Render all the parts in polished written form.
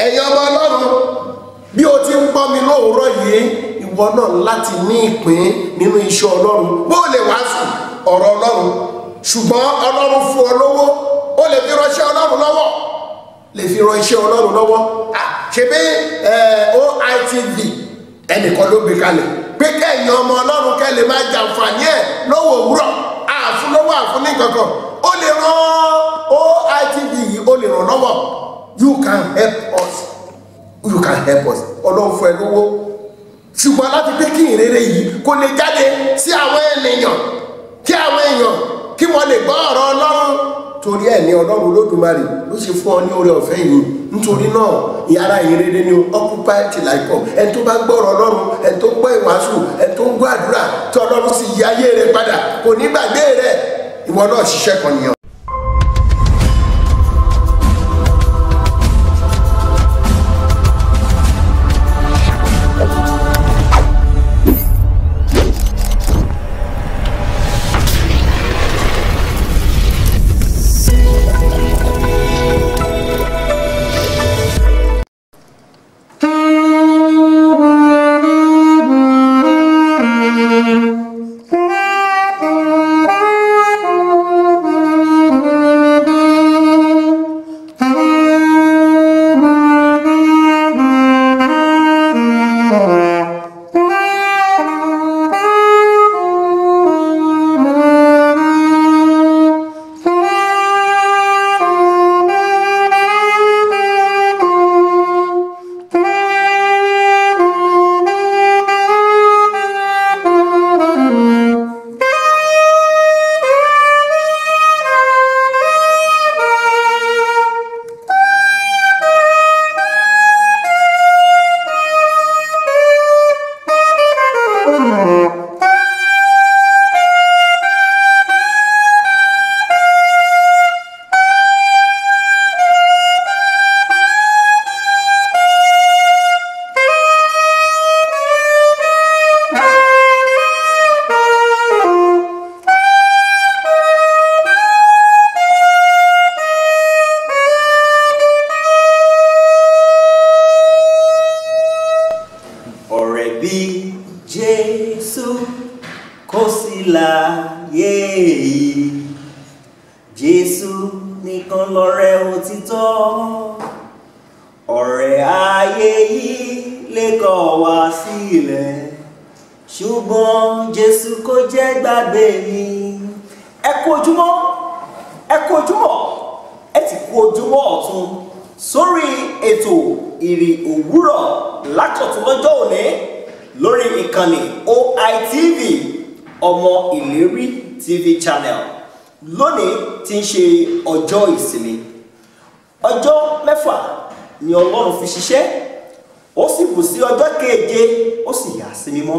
ẹ̀yin ọmọ Ọlọ́run bí o ti ń gbọ́ mi lóòrọ̀ yìí ìwọ náà láti ní ìpín nínú iṣẹ́ Ọlọ́run bó lè wàásù ọ̀rọ̀ Ọlọ́run ṣùgbọ́n Ọlọ́run fún ọ lówó ó lè fi ránṣẹ́ Ọlọ́run lọ́wọ́ ṣe bí OITV ẹnìkan ló gbé kalẹ̀ pé kẹ́yìn ọmọ Ọlọ́run kẹ́ lè máa jàǹfààní ẹ̀ lọ́wọ́ òwúrọ̀ àfún ní kankan ó lè ràn OITV yìí ó lè ràn lọ́wọ́. You can help us Ọlọ́run fún ẹ lówó ṣùgbọ́n láti pé kí ìrere yìí kó lè jáde sí àwọn ènìyàn kí wọ́n lè gbọ́ ọ̀rọ̀ Ọlọ́run torí ẹ̀ ní Ọlọ́run Olódùmarè ló ṣe fún ọ ní oore ọ̀fẹ́ yìí nítorí náà ìyára ìrere ni occupy till I come ẹni tó bá gbọ́rọ̀ Ọlọ́run ẹni tó gbọ́ ìwàásù ẹni tó ń gbọ́ àdúrà tí Ọlọ́run sì yí ayé rẹ̀ padà kò ní gbàgbé rẹ̀ ìwọ náà ṣiṣẹ́ kan nìyẹn. Jésù kò sí láyé yìí, Jésù nìkan lọ̀rẹ́ òtítọ́, ọ̀rẹ́ ayé yìí lè kọ̀ wá sílẹ̀, ṣùgbọ́n Jésù kò jẹ́ gbàgbé mi. Ẹ kú ojúmọ́, ẹ kú ojúmọ́, ẹ ti kú ojúmọ́ ọ̀tun sórí ètò ìrì òwúrọ̀ lákọ̀tún lọ́jọ́ òní lórí ìkànnì OITV ọmọ ìlérí TV channel. Lónìí tí ń ṣe ọjọ́ ìsinmi, ọjọ́ mẹ́fà ni Ọlọ́run fi ṣiṣẹ́, ó sì bù sí ọjọ́ keje ó sì yà sí mímọ́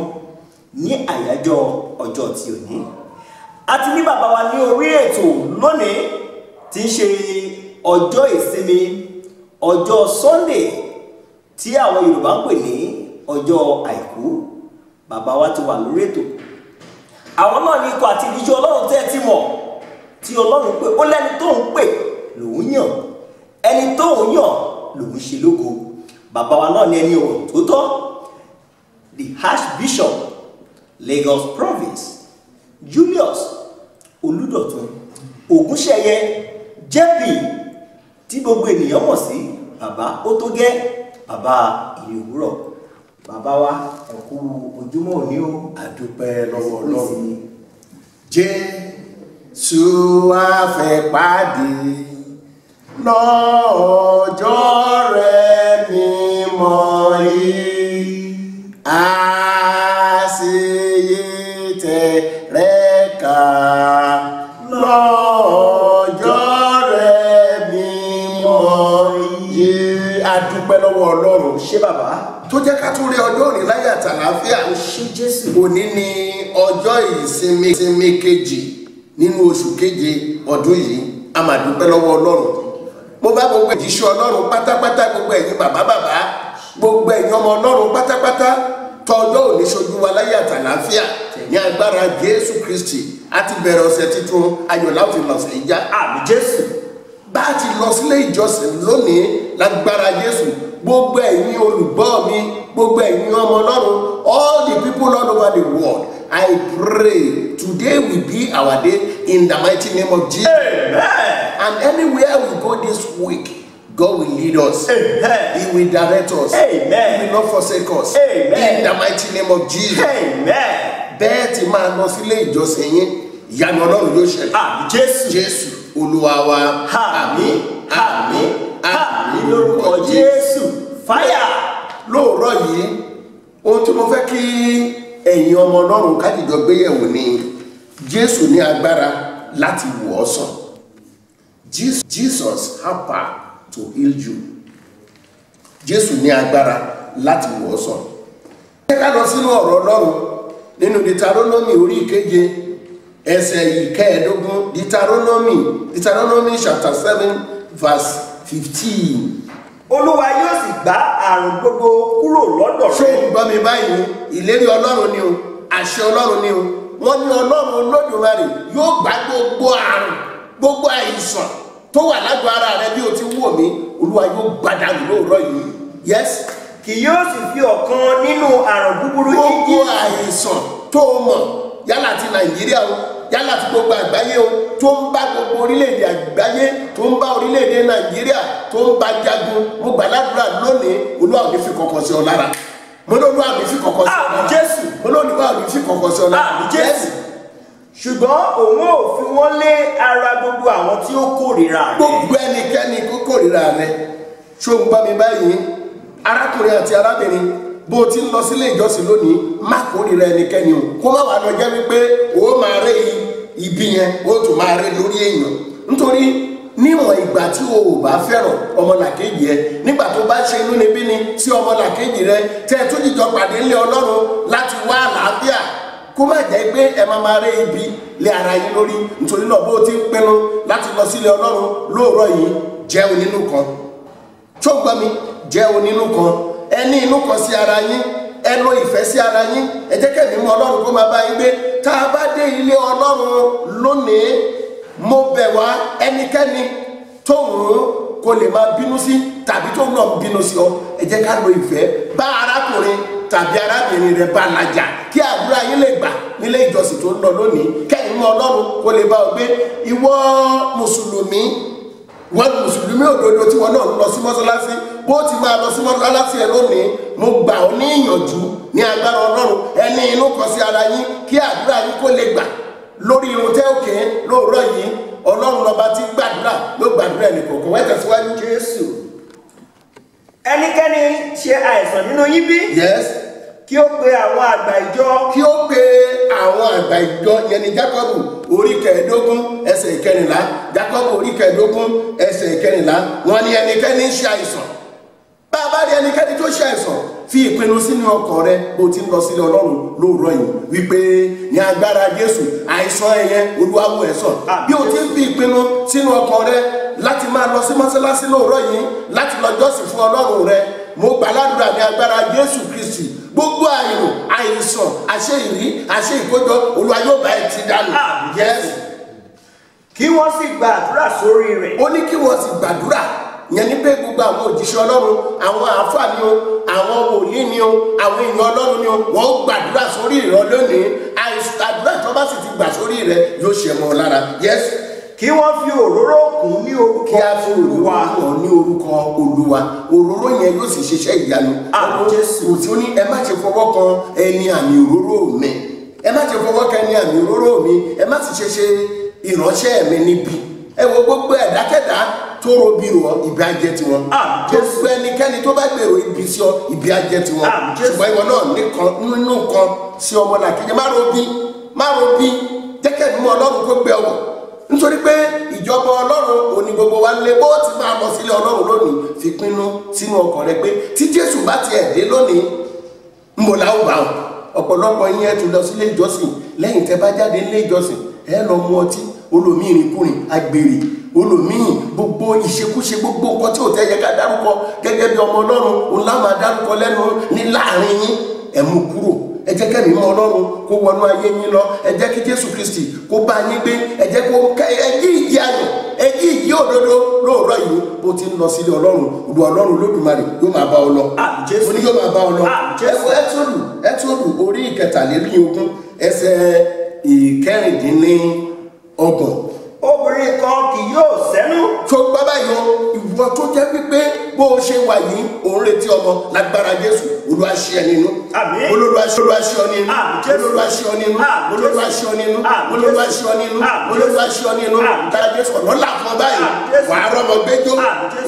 ní àyájọ́ ọjọ́ tí òní. Àti ní bàbá wa ní orí ètò lónìí tí ń ṣe ọjọ́ ìsinmi, ọjọ́ Sunday tí àwọn Yorùbá ń pè ní ọjọ́ àìkú. Bàbá wa ti wà lórí ètò, àwọn náà ní ikọ̀ àti ìdíjọ́ Ọlọ́run tẹ́ ti mọ̀, tí Ọlọ́run pé ó lẹ́ni tó ń pè lòun yàn, ẹni tó ń yàn lòun ṣe lógo. Bàbá wa náà ní ẹni ọ̀rọ̀ tó tọ́, the Archbishop Lagos Province Julius Olúdọ̀tun Ògúnṣẹ̀yẹ JP tí gbogbo ènìyàn mọ̀ sí bàbá ó tó gẹ́, bàbá ìrì òwúrọ̀. Bàbá wa ẹ kú ojúmọ́ òní o. Àdúpẹ́ lọ́wọ́ Ọlọ́run. Jésù á fẹ́ pàdé lọ́jọ́ rẹ̀ mímọ́ yìí, àṣeyẹ tẹ̀rẹ̀ ká lọ́jọ́ rẹ̀ mímọ́ yìí. Àdúpẹ́ lọ́wọ́ Ọlọ́run. Ṣé bàbá tó jẹ́ ká tún rí ọjọ́ òní láyé àtàlàáfíà. ṣé Jésù Òní ni ọjọ́ ìsinmi kejì nínú oṣù keje ọdún yìí. A máa dúpẹ́ lọ́wọ́ Ọlọ́run. Mo bá gbogbo ìjíṣẹ́ Ọlọ́run pátápátá, gbogbo ẹ̀yin bàbá, gbogbo ẹ̀yin ọmọ Ọlọ́run pátápátá, tọjọ́ òní ṣojú wa láyé àtàlàáfíà ní agbára Jésù Kristi. A ti bẹ̀rẹ̀ ọ̀sẹ̀ titun, ayọ̀ láti lọ̀sẹ̀ ìjà. àmì Jésù. bá ti lọ sílé ìjọsìn lónìí lágbára Jésù, gbogbo ẹ̀yin olùgbọ́ mi, gbogbo ẹ̀yin ọmọ Ọlọ́run, all the people all over the world, I pray today will be our day in the mighty name of Jesus. Amen. And anywhere we go this week, God will lead us. Amen. He will direct us. Amen. He will not forsake us. Amen. In the mighty name of Jesus. Amen. Bẹ́ẹ̀ tí máa lọ sílé ìjọsìn yín, ìyanu Ọlọ́run yóò ṣẹlẹ̀. Àmín Jésù. Jésù Olúwa wa. Àmín. Àmín. Àmín lórúkọ Jésù. Fire. Lóòrọ̀ yìí, ohun tí mo fẹ́ kí ẹ̀yin ọmọ Ọlọ́run kájíjọ gbéyẹ̀wò ni Jésù ní agbára láti wò ọ́ sàn. Jesus has power to heal you. Jésù ní agbára láti wò ọ́ sàn. Ẹ ká lọ sínú ọ̀rọ̀ Ọlọ́run nínú Deuteronomy orí ìkeje ẹsẹ̀ ìkẹẹ̀ẹ́dógún. Deuteronomy chapter 7 verse 15. Olúwa yóò sì gbá àrùn gbogbo kúrò lọ́dọ̀ Ṣé rẹ. o gbọ́ mi báyìí? Ìlérí Ọlọ́run ni o, àṣẹ Ọlọ́run ni o. Wọ́n ní Ọlọ́run Olódùmarè yóò gbá gbogbo àrùn, gbogbo àìsàn tó wà lágọ̀ọ́ ara rẹ bí o ti wò mí. Olúwa yóò gbá dànù lóòrọ̀ yìí. Yes. Kì yóò sì fi ọ̀kan nínú àrùn búburú Gbogbo yíyí. àìsàn tó o mọ̀ yálà ti Nàìjíríà o, yálà ti gbogbo àgbáyé o, tó ń bá gbogbo orílẹ̀-èdè àgbáyé, tó ń bá orílẹ̀-èdè Nàìjíríà, tó ń bá jagun, mo gbàdúrà lónìí, Olúwa ò ní fi kọ̀kọ̀ sí ọ lára. Mo ní Olúwa ò ní fi kọ̀kọ̀ sí ọ lára. Àmín Jésù. Mo ní Olúwa ò ní fi kọ̀kọ̀ sí ọ lára. Àmín Jésù. Ṣùgbọ́n òun ò fi wọ́n lé ara gbogbo àwọn tí ó kórìíra rẹ̀. Gbogbo ẹnikẹ́ni kó kórìíra rẹ. Ṣé o ń bá mi báyìí? Arákùnrin àti arábìnrin, bó o ti ń lọ sílé ìjọsìn lónìí, má kórìíra ẹnikẹ́ni o. Kó má wàá lọ jẹ́ wípé o máa rẹ́ ibi yẹn, o tún máa rẹ́ lórí èèyàn. Nítorí níwọ̀n ìgbà tí o ò bá fẹ́ràn ọmọlàkejì ẹ, nígbà tó bá ṣe inúnibíni sí ọmọlàkejì rẹ, tẹ́ ẹ tún jíjọ pàdé ńlẹ̀ Ọlọ́run láti wá àlàáfíà, kó má jẹ́ pé ẹ máa rẹ́ ibi lé ara yín lórí. Nítorí náà bó o ti ń pinnu láti lọ sílé Ọlọ́run lóòrọ̀ yìí, jẹ́ onínú kan. Tó gbọ́ mi, jẹ́ onínú kan. Ẹ ní inú kan sí ara yín, ẹ lo ìfẹ́ sí ara yín. Ẹ jẹ́ kẹ́mi mọ́ Ọlọ́run kó máa bá yín gbé. Tá a bá dé ilé Ọlọ́run lónìí, mo bẹ̀ wá ẹnikẹ́ni tóun kò lè máa bínú sí tàbí tóun náà bínú sí ọ, ẹ jẹ́ ká lo ìfẹ́ bá arákùnrin tàbí arábìnrin rẹ bá lajà kí àdúrà yín lè gbà nílé ìjọsìn tó ń lọ lónìí. Kẹ́yìn mọ́ Ọlọ́run kó lè bá ọ gbé. Ìwọ mùsùlùmí, wọ́n mùsùlùmí òdodo tí wọ́n náà ń lọ sí mọ́sálásí, bó ti máa lọ sí mọ́sálásí ẹ lónìí, mo gbà ọ́ ní ìyànjú ní agbára Ọlọ́run, ẹni inú kan sí ara yín kí àdúrà yín kó lè gbà lórí irun tẹ́ òkè lóòrọ̀ yìí. Ọlọ́run lọ́ba tí gbàdúrà ló gbàdúrà ẹnì kọ̀ọ̀kan. Wọ́n tẹ̀síwájú. Jésù. Ẹnikẹ́ni ṣe àìsàn nínú yín bí? Yes. Kí ó pe àwọn àgbà ìjọ. Kí ó pe àwọn àgbà ìjọ, yẹn ni Jákọ́bù orí kẹẹ̀ẹ́dógún ẹsẹ̀ ìkẹrìnlá. Jákọ́bù orí kẹẹ̀ẹ́dógún ẹsẹ̀ ìkẹrìnlá. Wọ́n ní ẹnikẹ́ni ń ṣe àìsàn. Bá a bá rí ẹnikẹ́ni tó ṣe àìsàn, fi ìpinnu sínú ọkàn rẹ bó ti ń lọ sílé Ọlọ́run lóòrọ̀ yìí wípé ní agbára Jésù àìsàn ẹ̀yẹn Olúwa wò ẹ́ sàn. Bí o ti ń fi ìpinnu sínú ọkàn rẹ láti máa lọ sí mọ́sálásí lóòrọ̀ yìí láti lọ jọ́sìn fún Ọlọ́run rẹ, mo gbàládùra ní agbára Jésù Kristi gbogbo àìrò àìsàn àṣẹ ìrí àṣẹ ìkójọ Olúwa yóò bá ẹ ti dànù. Yes. Kí wọ́n sì gbàdúrà sórí rẹ̀. Ó ní kí wọ́n sì gbàdúrà, yẹn ní pé gbogbo àwọn òjíṣẹ́ Ọlọ́run, àwọn àáfàá ni o, àwọn wòlíì ni o, àwọn èèyàn Ọlọ́run ni o, wọ́n gbàdúrà sórí ìrọ̀ lónìí. Àdúrà tó bá sì ti gbà sórí rẹ̀ yóò ṣe mọ́ lára. Yes. Kí wọ́n fi òróró kùn ní orúkọ Kí a fi òróró hàn ní orúkọ Olúwa. Òróró yẹn yóò sì ṣiṣẹ́ ìyanu. Àmín Jésù. Kò tí ó ní ẹ má ṣe fọwọ́ kan ẹni àmì òróró mi. Ẹ má ṣe fọwọ́ kan ẹni àmì òróró mi. Ẹ má sì ṣe ìránṣẹ́ mi níbi. Ẹ wo gbogbo ẹ̀dákẹ́dá tó robi rò ibi ajẹ́ tiwọn. Gbogbo ẹnikẹ́ni tó bá gbèrò ibi sí ọ, ibi ajẹ́ tiwọn. Ṣùgbọ́n ìwọ náà nínú kan sí ọmọlàkejì, má robi, jẹ́kẹ́ mímọ́ Ọlọ́run kó gbé ọwọ́. Nítorí pé ìjọba Ọlọ́run òní gbogbo wa lé, bó ti máa lọ sílé Ọlọ́run lónìí, fi pinnu sínú ọkàn rẹ pé tí Jésù bá tiẹ̀ dé lónìí, ń bọ̀ láwù bá wọn. Ọ̀pọ̀lọpọ̀ yín ẹ tún lọ sílé ìjọsìn, lẹ́yìn tẹ́ bá jáde nílé ìjọsìn ẹ lọ mu ọtí, olòmíì ìrìnkúrìn, agbèrè, olòmíì gbogbo ìṣekúṣe, gbogbo nǹkan tí ò tẹ́ yẹ ká dárúkọ gẹ́gẹ́ bí ọmọ Ọlọ́run òun lá máa dárúkọ lẹ́nu ní láàrin yín. ẹ mú kúrò. Ẹ jẹ́ kẹ́mi mọ́ Ọlọ́run kó wọnú ayé yín lọ. Ẹ jẹ́ kí Jésù Kristi kó bá yín gbé. Ẹ jẹ́ kó ẹ jí ìjì ayọ̀, ẹ jí ìjì òdodo lóòrọ̀ yìí bó ti ń lọ sílé Ọlọ́run. Olúwa Ọlọ́run Olódùmarè yóò máa bá ọ lọ. Ó ní yóò máa bá ọ lọ. Ẹ́túdù orí ìkẹtàlélógún ẹsẹ̀ ìkẹrìndínlọ́gbọ̀n. Obìnrin kan kì yóò sẹ́nu. Tó gbọ́ báyìí o, ìwọ tó jẹ́ wípé bó o ṣe wà yìí òun retí ọmọ lágbára Jésù. Olúwa ṣe ẹ nínú. Olúwa ṣe ọ nínú. Olúwa ṣe ọ nínú. Olúwa ṣe ọ nínú. Olúwa ṣe ọ nínú. Olúwa ṣe ọ nínú. Lára Jésù ọ̀nà là fún ọ báyìí. Wàá rọ́mọ gbẹ́jọ́.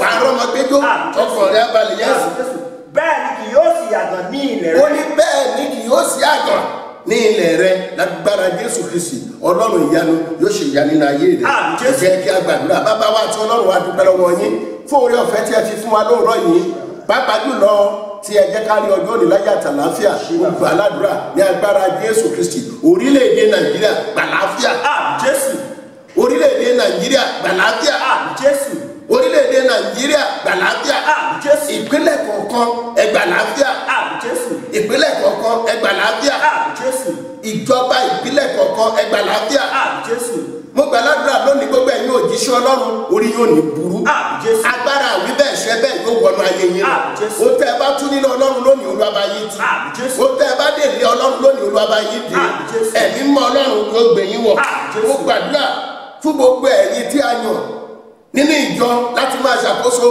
Wàá rọ́mọ gbẹ́jọ́. Ọkàn rẹ̀ abalẹ̀ yẹn. Bẹ́ẹ̀ ni kì yóò sì yàgàn ní ilẹ̀ rẹ. Ó ní bẹ́ẹ̀ ni kì yóò sí àgàn ní ilẹ̀ rẹ lágbára Jésù Kristi. Ọlọ́run ìyanu yóò ṣe ìyanu nínú ayé rẹ. Jẹ́ kí a gbàdúrà. Bàbá wa àti Ọlọ́run wa dúpẹ́ lọ́wọ́ yín fún oore ọ̀fẹ́ tí ẹ fi fún wa lóòrọ̀ yìí. Pàápàá jùlọ tí ẹ jẹ́ ká rí ọjọ́ òní láyé àtàláfíà. Gbogbo aládùúrà ní agbára Jésù Kristi. Orílẹ̀-èdè Nàìjíríà gbàláfíà. Jésù. Orílẹ̀-èdè Nàìjíríà gbàláfíà. Jésù. Orílẹ̀-èdè Nàìjíríà gbàláfíà. Jésù. Ìpínlẹ̀ kọ̀ọ̀kan ẹ gbàláfíà. Jésù. Ìpínlẹ̀ kọ̀ọ̀kan ẹ gbàláfíà. Jésù. Ìjọba ìpínlẹ̀ kọ̀ọ̀kan ẹ gbàláfíà. Jésù. Mo gbàládùra lónìí gbogbo ẹ̀yin òjíṣẹ́ Ọlọ́run orí yóò ní burú. Agbára àwí bẹ́ẹ̀ ṣẹ́ bẹ́ẹ̀ yóò wọnú ayé yín. Ó tẹ́ ẹ bá tún nílé Ọlọ́run lónìí Olúwa bá yín tú. Ó tẹ́ ẹ bá dé ilé Ọlọ́run lónìí Olúwa bá yín dé. Ẹ̀mí mọ́ Ọlọ́run yóò gbé yín wọ̀. Mo gbàdúrà fún gbogbo ẹ̀yin tí a yàn nínú ìjọ láti máa ṣàkóso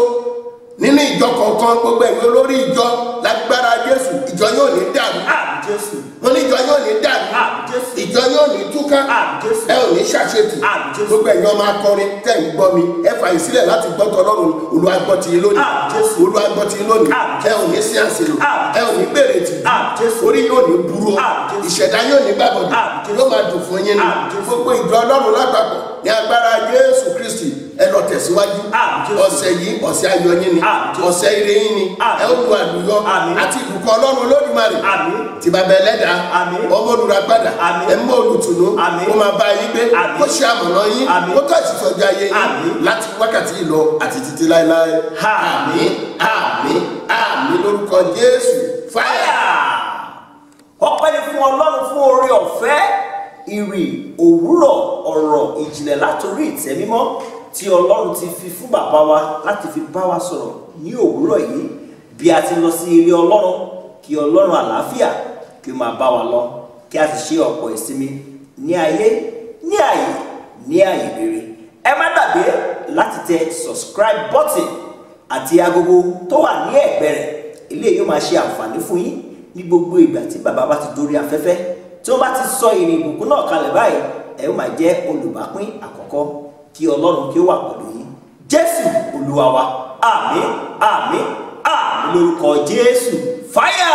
nínú ìjọ kọ̀ọ̀kan, gbogbo ẹ̀yin olórí ìjọ lágbára Jésù, ìjọ yóò ní dàrú. Mo ní ìjọ yóò ní dàrú. Ìjọ yóò ní túká. Ẹ ò ní ṣàṣetì. Gbogbo ẹ̀yin ọmọ akọrin tẹ̀ ń gbọ́ mi, ẹ fàyè sílẹ̀ láti gbọ́ tọlọ́run. Olúwa gbọ́ ti yín lónìí. Olúwa gbọ́ ti yín lónìí. Ẹ ò ní sí àṣìlò. Ẹ ò ní bèrè tì. Orí yóò ní burú. Ìṣẹ̀dá yóò ní gbàgbọ́dọ̀. Yóò máa dùn fún yín ní. Gbogbo ìjọ Ọlọ́run lápapọ̀ ní agbára Jésù Kristi ẹ lọ tẹ̀síwájú. Ọ̀sẹ̀ yìí ọ̀sẹ̀ ayọ̀ yín ni. Ọ̀sẹ̀ ire yín ni. Ẹ ó lu àlùyọ àti ìbùkún Ọlọ́run Olódùmarè. Ti bàbá ẹlẹ́dàá, ọmọ olùràpadà, ẹ̀mọ́ olùtùnú, ó máa bá yín gbé, kó ṣe àmọ̀nà yín, kó tó ìsìsọ̀jọ́ ayé yín láti wákàtí yìí lọ àti títí láéláé. Àmín, àmín, àmín lórúkọ Jésù. Fáyà. Ọpẹ́ ni fún Ọlọ́run fún oore ọ̀fẹ́ ìrì òwúrọ̀ ọ̀rọ̀ ìjìnlẹ̀ látòrí ìtẹ́ mímọ́ tí Ọlọ́run ti fi fún bàbá wa láti fi bá wa sọ̀rọ̀ ní òwúrọ̀ yìí bí a ti lọ sí ilé Ọlọ́run. Kí Ọlọ́run àlàáfíà kí ó máa bá wa lọ, kí a sì ṣe ọ̀pọ̀ ìsinmi ní ayé, ní ààyè, ní ààyè rere. Ẹ má gbàgbé láti tẹ subscribe button àti agogo tó wà ní ẹ̀gbẹ́ rẹ̀. Eléyìí yóò máa ṣe àǹfààní fún yín ní gbogbo ìgbà tí bàbá bá ti dórí afẹ́fẹ́. Tí wọ́n bá ti sọ ìrìn ìbùkún náà kalẹ̀ báyìí, ẹ ó máa jẹ́ olùbápín àkọ́kọ́. Kí Ọlọ́run kí ó wà pẹ̀lú yín. Jésù Olúwa wa. Àmín, àmín, àmín lórúkọ Jésù. Fire!